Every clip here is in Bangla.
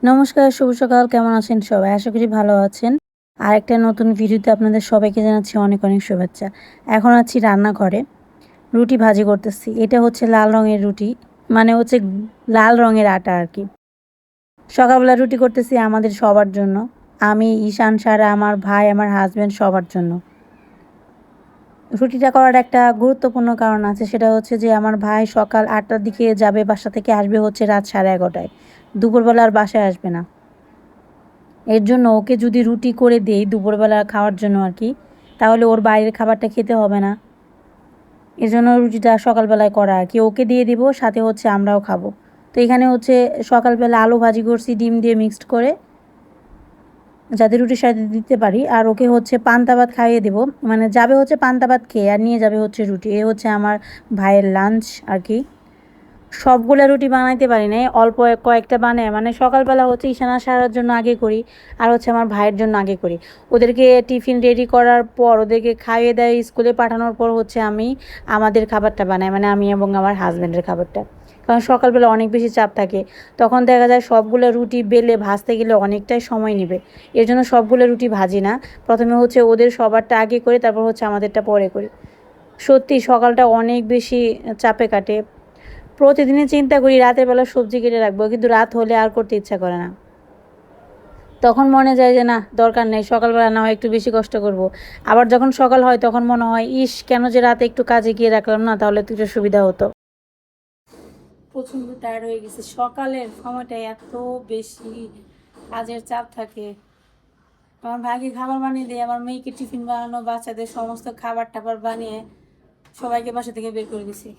নমস্কার, শুভ সকাল। কেমন আছেন সবাই? আশা করি ভালো আছেন। আরেকটা নতুন ভিডিওতে আপনাদের সবাইকে জানাচ্ছি অনেক, অনেক শুভেচ্ছা। এখন আছি রান্নাঘরে। রুটি ভাজি করতেছি। এটা হচ্ছে লাল রঙের রুটি। মানে হচ্ছে লাল রঙের আটা আরকি। সকালবেলা রুটি করতেছি আমাদের সবার জন্য। আমি, ঈশান, সারা, আমার ভাই, আমার হাসব্যান্ড সবার জন্য। রুটিটা করার একটা গুরুত্বপূর্ণ কারণ আছে। সেটা হচ্ছে যে আমার ভাই সকাল ৮টার দিকে যাবে, বাসা থেকে আসবে হচ্ছে রাত 11:30টায়। দুপুরবেলা আর বাসায় আসবে না। এর জন্য ওকে যদি রুটি করে দেই দুপুরবেলা খাওয়ার জন্য আর কি, তাহলে ওর বাইরের খাবারটা খেতে হবে না। এর জন্য রুটিটা সকালবেলায় করা আর কি। ওকে দিয়ে দিব, সাথে হচ্ছে আমরাও খাবো। তো এখানে হচ্ছে সকালবেলা আলু ভাজি করছি ডিম দিয়ে মিক্সড করে, যাতে রুটির সাথে দিতে পারি। আর ওকে হচ্ছে পান্তা ভাত খাইয়ে দেবো। মানে যাবে হচ্ছে পান্তা ভাত খেয়ে, আর নিয়ে যাবে হচ্ছে রুটি। এ হচ্ছে আমার ভাইয়ের লাঞ্চ আর কি। সবগুলা রুটি বানাইতে পারি নাই, অল্প কয়েকটা বানায়, মানে সকালবেলা হচ্ছে ঈশানা সারার জন্য আগে করি, আর হচ্ছে আমার ভাইয়ের জন্য আগে করি। ওদেরকে টিফিন রেডি করার পর, ওদেরকে খাইয়ে দেয় স্কুলে পাঠানোর পর হচ্ছে আমি আমাদের খাবারটা বানাই, মানে আমি এবং আমার হাজব্যান্ডের খাবারটা। কারণ সকালবেলা অনেক বেশি চাপ থাকে, তখন দেখা যায় সবগুলো রুটি বেলে ভাজতে গেলে অনেকটাই সময় নেবে। এর জন্য সবগুলো রুটি ভাজি না, প্রথমে হচ্ছে ওদের সবারটা আগে করে তারপর হচ্ছে আমাদেরটা পরে করি। সত্যি সকালটা অনেক বেশি চাপে কাটে। প্রতিদিনই চিন্তা করি রাতের বেলা সবজি কেটে রাখবো, কিন্তু রাত হলে আর করতে ইচ্ছা করে না। তখন মনে যায় যে না, দরকার নেই, সকালবেলা না হয় একটু বেশি কষ্ট করব। আবার যখন সকাল হয় তখন মনে হয় ইস, কেন যে রাতে একটু কাজে গিয়ে রাখলাম না, তাহলে তো একটু সুবিধা হতো। প্রচণ্ড টায়ার্ড হয়ে গেছে। সকালের সময়টা এত বেশি কাজের চাপ থাকে। আমার ভাইকে খাবার বানিয়ে দিই, আমার মেয়েকে টিফিন বানানো, বাচ্চাদের সমস্ত খাবার টাবার বানিয়ে সবাইকে বাসা থেকে বের করে দিছি।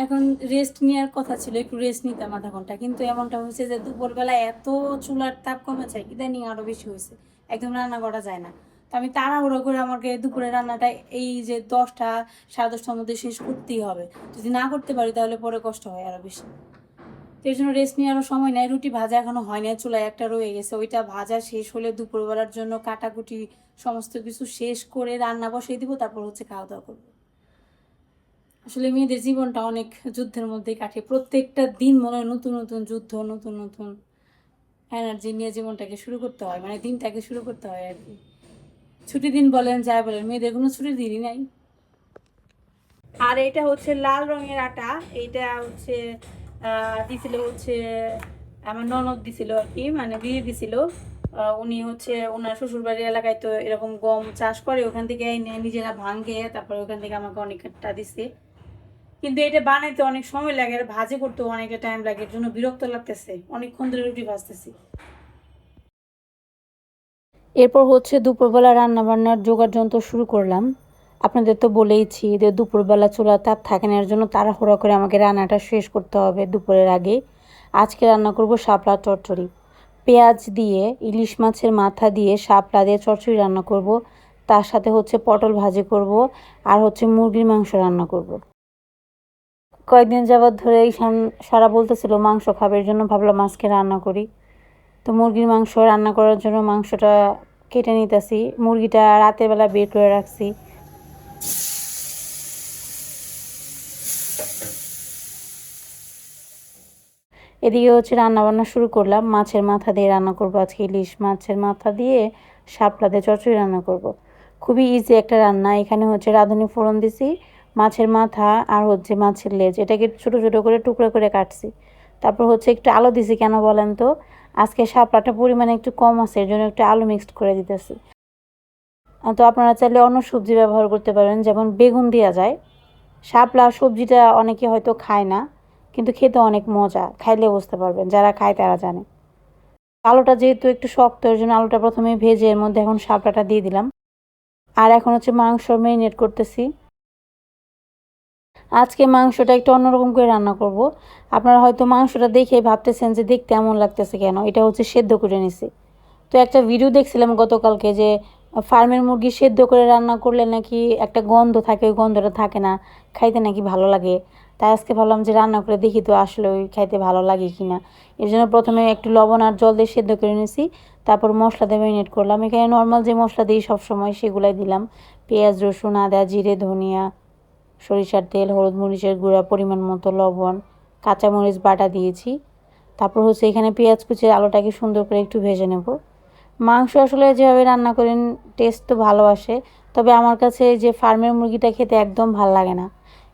এখন রেস্ট নেওয়ার কথা ছিল, একটু রেস্ট নিতাম আধা ঘন্টা, কিন্তু এমনটা হয়েছে যে দুপুরবেলা এত চুলার তাপ কমে যায়, ইদানিং আরও বেশি হয়েছে, একদম রান্না করা যায় না। তো আমি তাড়াহুড়ো করে আমাকে দুপুরে রান্নাটা এই যে 10টা 10:30টার মধ্যে শেষ করতেই হবে। যদি না করতে পারি তাহলে পরে কষ্ট হয় আরও বেশি। তো এই জন্য রেস্ট নেওয়ারও সময় নেই। রুটি ভাজা এখনও হয় না, চুলায় একটা রয়ে গেছে, ওইটা ভাজা শেষ হলে দুপুরবেলার জন্য কাটাকুটি সমস্ত কিছু শেষ করে রান্না বসিয়ে দিব, তারপর হচ্ছে খাওয়া দাওয়া করবো। আসলে মেয়েদের জীবনটা অনেক যুদ্ধের মধ্যে কাটে, প্রত্যেকটা দিন মনে হয় নতুন নতুন যুদ্ধ, নতুন নতুন এনার্জি নিয়ে জীবনটাকে শুরু করতে হয়, মানে দিনটাকে শুরু করতে হয় আর কি। ছুটি দিন বলেন যাই বলেন, মেয়েদের কোনো ছুটির দিনই নাই। আর এটা হচ্ছে লাল রঙের আটা। এইটা হচ্ছে দিছিল হচ্ছে আমার ননদ দিছিল আর কি, মানে দিয়ে দিছিল। উনি হচ্ছে ওনার শ্বশুরবাড়ির এলাকায় তো এরকম গম চাষ করে, ওখান থেকে নিজেরা ভাঙে, তারপরে ওখান থেকে আমাকে অনেকটা দিচ্ছে। কিন্তু এটা বানাইতে অনেক সময় লাগে, আর ভাজি করতেও অনেকটা টাইম লাগে, এর জন্য বিরক্ত লাগতেছে, অনেকক্ষণ ধরে রুটি ভাজতেছি। এরপর হচ্ছে দুপুরবেলা রান্না বান্নার জোগাড় যন্ত্র শুরু করলাম। আপনাদের তো বলেইছি যে দুপুরবেলা চুলার তাপ থাকে না, এর জন্য তাড়াহুড়ো করে আমাকে রান্নাটা শেষ করতে হবে দুপুরের আগে। আজকে রান্না করব শাপলা চচ্চড়ি। পেঁয়াজ দিয়ে, ইলিশ মাছের মাথা দিয়ে শাপলা দিয়ে চচ্চড়ি রান্না করব। তার সাথে হচ্ছে পটল ভাজি করব, আর হচ্ছে মুরগির মাংস রান্না করব। কয়েকদিন যাবৎ ধরে সারা বলতেছিল মাংস খাবে, এর জন্য ভাবলাম আজকে রান্না করি। তো মুরগির মাংস রান্না করার জন্য মাংসটা কেটে নিতেছি। মুরগিটা রাতের বেলা বের করে রাখছি। এদিকে হচ্ছে রান্না বান্না শুরু করলাম। মাছের মাথা দিয়ে রান্না করবো আজকে, ইলিশ মাছের মাথা দিয়ে শাপলা দিয়ে চচ্চড়ি রান্না করব। খুবই ইজি একটা রান্না। এখানে হচ্ছে রাঁধুনি ফোড়ন দিছি, মাছের মাথা আর হচ্ছে মাছের লেজ, এটাকে ছোটো ছোটো করে টুকরো করে কাটছি। তারপর হচ্ছে একটু আলু দিছি, কেন বলেন তো, আজকে শাপলাটা পরিমাণে একটু কম আছে, এর জন্য একটু আলু মিক্সড করে দিতেছি। তো আপনারা চাইলে অন্য সবজি ব্যবহার করতে পারেন, যেমন বেগুন দেওয়া যায়। শাপলা সবজিটা অনেকে হয়তো খায় না, কিন্তু খেতে অনেক মজা, খাইলে বুঝতে পারবেন, যারা খায় তারা জানে। আলুটা যেহেতু একটু শক্ত, এর জন্য আলুটা প্রথমে ভেজে এর মধ্যে এখন শাপলাটা দিয়ে দিলাম। আর এখন হচ্ছে মাংস ম্যারিনেট করতেছি। আজকে মাংসটা একটু অন্যরকম করে রান্না করব। আপনারা হয়তো মাংসটা দেখে ভাবতেছেন যে দেখতে এমন লাগতেছে কেন, এটা হচ্ছে সেদ্ধ করে নিছি। তো একটা ভিডিও দেখছিলাম গতকালকে যে ফার্মের মুরগি সেদ্ধ করে রান্না করলে নাকি একটা গন্ধ থাকে, ওই গন্ধটা থাকে না, খাইতে নাকি ভালো লাগে। তাই আজকে ভাবলাম যে রান্না করে দেখি তো আসলে ওই খাইতে ভালো লাগে কি না। এর জন্য প্রথমে একটু লবণ আর জল দিয়ে সেদ্ধ করে নিয়েছি, তারপর মশলা দিয়ে ম্যারিনেট করলাম। এখানে নর্মাল যে মশলা দিই সবসময় সেগুলাই দিলাম। পেঁয়াজ, রসুন, আদা, জিরে, ধনিয়া, সরিষার তেল, হলুদ মরিচের গুঁড়া, পরিমাণ মতো লবণ, কাঁচামরিচ বাটা দিয়েছি। তারপর হচ্ছে এখানে পেঁয়াজ কুচি আলুটাকে সুন্দর করে একটু ভেজে নেব। মাংস আসলে যেভাবে রান্না করেন টেস্ট তো ভালো আসে, তবে আমার কাছে এই যে ফার্মের মুরগিটা খেতে একদম ভাল লাগে না।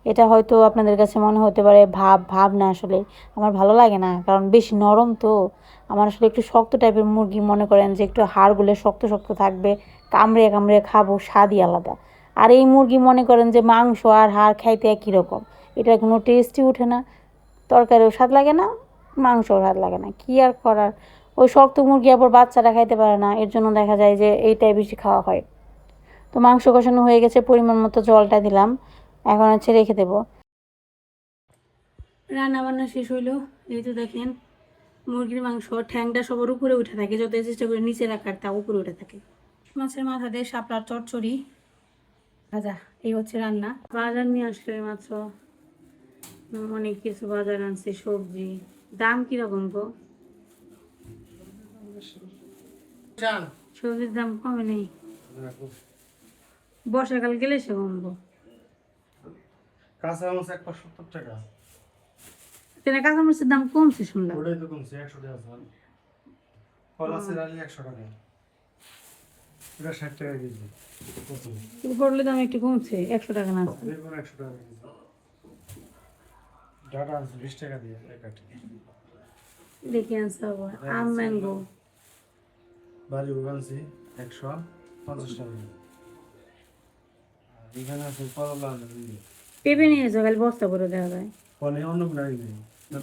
এটা হয়তো আপনাদের কাছে মনে হতে পারে ভাব ভাব না, আসলে আমার ভালো লাগে না, কারণ বেশি নরম তো। আমার আসলে একটু শক্ত টাইপের মুরগি, মনে করেন যে একটু হাড়গুলো শক্ত শক্ত থাকবে, কামড়ে কামড়ে খাবো, স্বাদই আলাদা। আর এই মুরগি মনে করেন যে মাংস আর হাড় খাইতে একই রকম, এটা কোনো টেস্টই ওঠে না, তরকারিও স্বাদ লাগে না, মাংসও স্বাদ লাগে না, কী আর করার। ওই শক্ত মুরগি আবার বাচ্চারা খাইতে পারে না, এর জন্য দেখা যায় যে এইটাই বেশি খাওয়া হয়। তো মাংস কষানো হয়ে গেছে, পরিমাণ মতো জলটা দিলাম, এখন হচ্ছে রেখে দেবো। রান্না বান্না শেষ হইলো। এই তো দেখেন মুরগির মাংস, ঠ্যাংটা সবার উপরে উঠে থাকে, যত চেষ্টা করে নিচে রাখার তা উপরে উঠে থাকে। মাছের মাথা দিয়ে শাপলার চচ্চড়ি ভাজা, এই হচ্ছে রান্না। বাজার নিয়ে আসলে মাত্র অনেক কিছু বাজার আনছে, সবজি। দাম কিরকম গো? সবজির দাম কমে নেই, বর্ষাকাল গেলে সে কমবো। কাঁচামরিচ 170 টাকা। তেনা কাঁচামরিচের দাম কমছে শুনলাম। ওটাই তো কমছে 100 টাকা চাল। পলাশের আলি 100 টাকা। এটা 60 টাকা কেজি। করলে দাম একটু কমছে, 100 টাকা না। বেগুন 100 টাকা কেজি। ডাটা আছে 20 টাকা দিয়ে এক আটি। দেখি আনছে আবার আম ম্যাঙ্গো। বাড়ি উগানছি 150 টাকা। এখানে আছে করলা পেঁপে নিয়ে এসো, খালি বস্তা করে দেওয়া যায়। ফলে অন্য নাই নেই।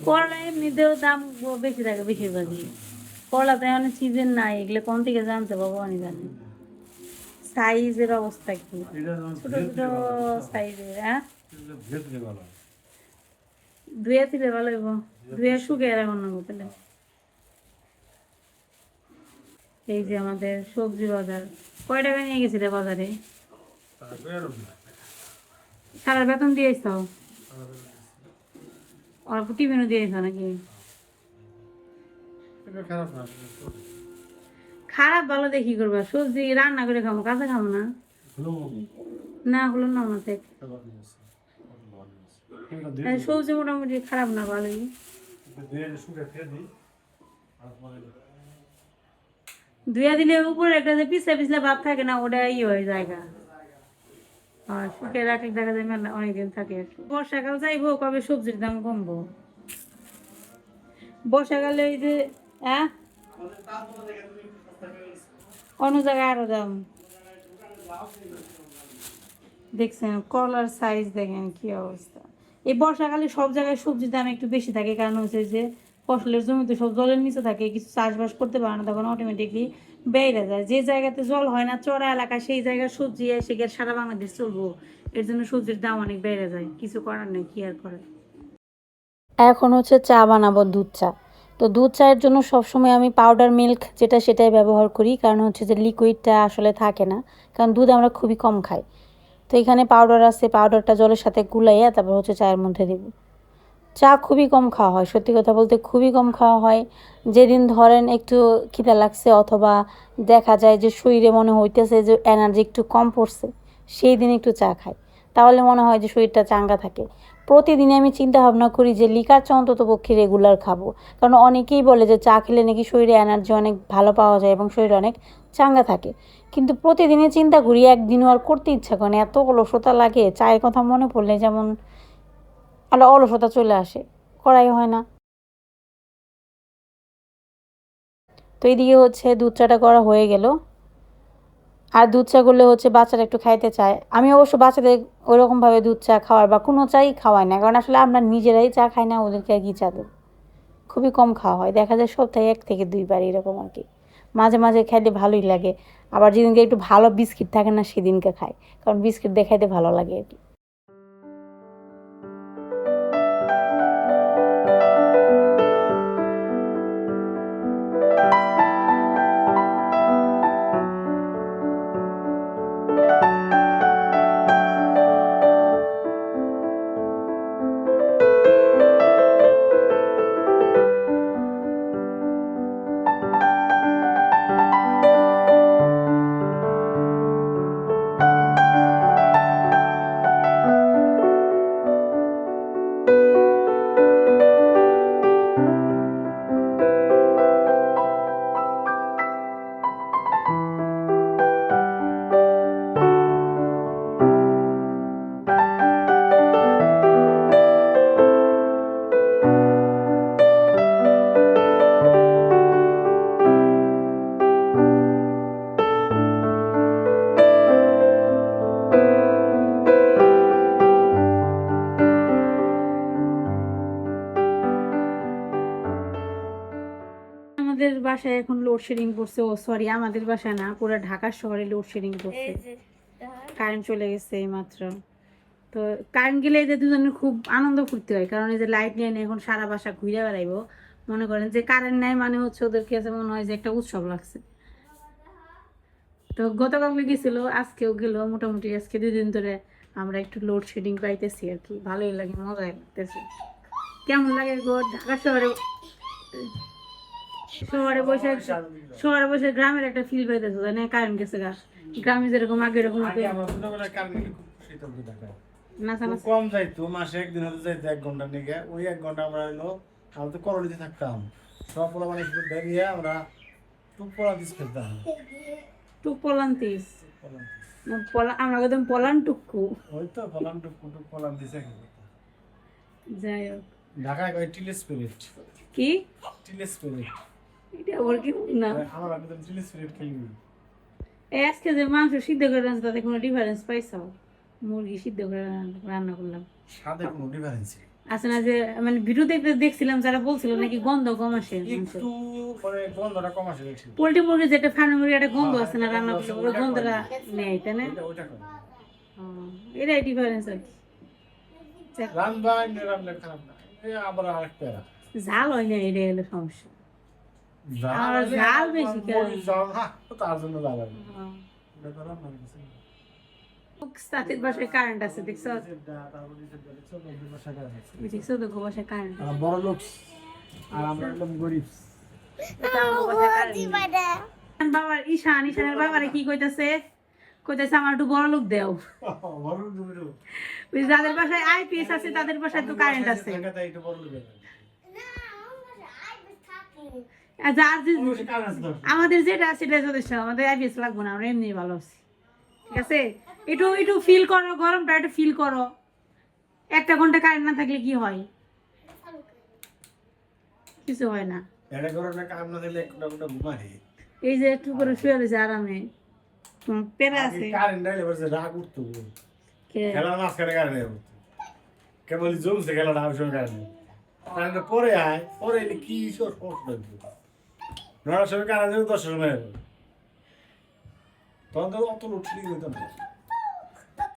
করলা এমনিতেও দাম বেশি থাকে বেশিরভাগই। করলাতে অনেক সিজন নাই, এগুলো কোন থেকে জানতে পারবো অনেক জানি। সাইজের অবস্থা কি, ছোট ছোট সাইজের। হ্যাঁ, ধুয়ে দিলে ভালো হইব, ধুয়ে শুকিয়ে রাখুন না বোতলে। এই যে আমাদের সবজি বাজার, কয় টাকা নিয়ে গেছিলে বাজারে? সারা বেতন দিয়েছ? অল্প টিফিনও দিয়েছ নাকি? খারাপ ভালো দেখি করবা, সবজি রান্না করে খাবো, কাঁচা খাবো না। না হলো না আমার থেকে। সবজি মোটামুটি খারাপ না, ভালোই। ধুয়া দিলে উপরে একটা যে পিছলা পিছলা ভাব থাকে না, ওটা হয়ে জায়গা। আর শুকিয়ে রাখলে দেখা যায় মেলা অনেকদিন থাকে। বর্ষাকাল যাইবো, কবে সবজির দাম কমবো? বর্ষাকালে ওই যে অন্য জায়গায় আরো দাম। দেখছেন করলার সাইজ, দেখেন কি অবস্থা। এই বর্ষাকালে সব জায়গায় সবজির দাম একটু বেশি থাকে, কারণ হচ্ছে যে ফসলের জমিতে সব জলের নিচে থাকে, কিছু চাষবাস করতে পারে না, তখন অটোমেটিকলি বেড়ে যায়। যে জায়গাতে জল হয় না, চড়া এলাকা, সেই জায়গায় সবজি এসে গিয়ে সারা বাংলাদেশ চলবো, এর জন্য সবজির দাম অনেক বেড়ে যায়, কিছু করার নেই, কি আর করে। এখন হচ্ছে চা বানাবো, দুধ চা। তো দুধ চায়ের জন্য সবসময় আমি পাউডার মিল্ক যেটা, সেটাই ব্যবহার করি, কারণ হচ্ছে যে লিকুইডটা আসলে থাকে না, কারণ দুধ আমরা খুবই কম খাই। তো এখানে পাউডার আছে, পাউডারটা জলের সাথে গুলাইয়া তারপর হচ্ছে চায়ের মধ্যে দিব। চা খুবই কম খাওয়া হয়, সত্যি কথা বলতে খুবই কম খাওয়া হয়। যেদিন ধরেন একটু খিদা লাগছে, অথবা দেখা যায় যে শরীরে মনে হইতেছে যে এনার্জি একটু কম পড়ছে, সেই দিন একটু চা খাই, তাহলে মনে হয় যে শরীরটা চাঙ্গা থাকে। প্রতিদিনে আমি চিন্তা ভাবনা করি যে লিকার চা অন্তত পক্ষে রেগুলার খাবো, কারণ অনেকেই বলে যে চা খেলে নাকি শরীরে এনার্জি অনেক ভালো পাওয়া যায় এবং শরীর অনেক চাঙ্গা থাকে। কিন্তু প্রতিদিনে চিন্তা করি, একদিনও আর করতে ইচ্ছা করে না, এত অলসতা লাগে, চায়ের কথা মনে পড়লে যেমন একটা অলসতা চলে আসে, করাই হয় না। তো এইদিকে হচ্ছে দুধ চাটা করা হয়ে গেল। আর দুধ চা করলে হচ্ছে বাচ্চারা একটু খাইতে চায়। আমি অবশ্য বাচ্চাদের ওইরকমভাবে দুধ চা খাওয়াই বা কোনো চাই খাওয়াই না, কারণ আসলে আমরা নিজেরাই চা খাই না, ওদেরকে আর কি চা দেব। খুবই কম খাওয়া হয়, দেখা যায় সপ্তাহে 1 থেকে 2 বার এরকম আর কি। মাঝে মাঝে খাইলে ভালোই লাগে। আবার যেদিনকে একটু ভালো বিস্কিট থাকে না, সেদিনকে খাই, কারণ বিস্কিট দিয়ে খাইতে ভালো লাগে আর কি। আমাদের বাসায় এখন লোডশেডিং পড়ছে, ও সরি আমাদের বাসায় না, পুরো ঢাকা শহরে লোডশেডিং পড়ছে, কারেন্ট চলে গেছে এই মাত্র। তো কারেন্ট গেলে এদের দুজনের খুব আনন্দ ফুর্তি হয়, কারণ এই যে লাইট নিয়ে নিয়ে এখন সারা বাসা ঘুরে বেড়াইবো। মনে করেন যে কারেন্ট নাই মানে হচ্ছে ওদের কাছে মনে হয় যে একটা উৎসব লাগছে। তো গতকালকে গেছিল, আজকেও গেল, মোটামুটি আজকে 2 দিন ধরে আমরা একটু লোডশেডিং পাইতেছি আর কি, ভালোই লাগে, মজাই লাগতেছে। কেমন লাগে গো ঢাকা শহরে, শহরে বসে গ্রামের একটা ফিল পাইতেছে, তাই না? কারেন্ট গেছে গা, গ্রামে যেরকম আগে এরকম আমরা ছোটবেলায় কারেন্ট গেলে খুব খুশি হতাম ঢাকায়। নাচা নাচা। কম যাইতো, মাসে একদিন হতে যাইতো 1 ঘন্টা নিয়ে। ওই 1 ঘন্টা আমরা হলো আমরা তো করলিতে থাকতাম, সব পোলা মানে বেরিয়ে আমরা টুপলা দিস খেলতাম। টুক পলান্তিস, আমরা একদম পলান টুকু। ওই তো পলান টুকু পলান দিছে। যাই হোক, ঢাকায় কয় টিল স্পিরিট। কি টিল স্পিরিট? এটা ওর কি না? আমরা একদম টিল স্পিরিট খেলি। এই আজকে যে মাংস সিদ্ধ করে রান্না তাতে কোনো ডিফারেন্স পাইছো? মুরগি সিদ্ধ করে রান্না করলাম, স্বাদে কোনো ডিফারেন্স নেই। আছে না, যে মানে ভিডিও দেখতে দেখছিলাম যারা বলছিল নাকি গন্ধ কম আসে, একটু মানে গন্ধটা কম আসে দেখছি। পোল্ট্রি মুরগি যেটা ফার্মি মুরগি একটা গন্ধ আছে না রান্না করলে, ওই গন্ধটা নেই, তাই না? ওইটা কম। এটাই ডিফারেন্স আর কি। রান্না রান্না খারাপ না, এই আবার আরেকটা ঝাল হয় না, এটাই হলো সমস্যা। আর ঝাল বেশি তার জন্য লাগাই। সাথের বাসায় কারেন্ট আছে, দেখছো? দেখছো তো বাসায় কারেন্ট, বড় লোক আর আমরা একদম গরিব। বাবার ঈশানের বাবারে কি কইতাছে, আমার একটু বড় লোক দেও। যাদের বাসায় আইপিএস আছে তাদের বাসায় তো কারেন্ট আছে। আমাদের যেটা আছে সেটা যথেষ্ট, আমাদের আইপিএস লাগবে না, আমরা এমনি ভালো আছি, ঠিক আছে? একটু একটু ফিল করো গরমটা, একটু ফিল করো। 1 ঘন্টা কারেন্ট না থাকলে কি হয়? কিছু হয় না। এই যে একটু করে শুয়ে রয়েছে আরামে, পেরা আছে। কেবল জমছে খেলাটা কারণে পরে আয়, পরে কি নড়ার সময় কারণ 10 সময় তখন তো অত লোড হইতো না।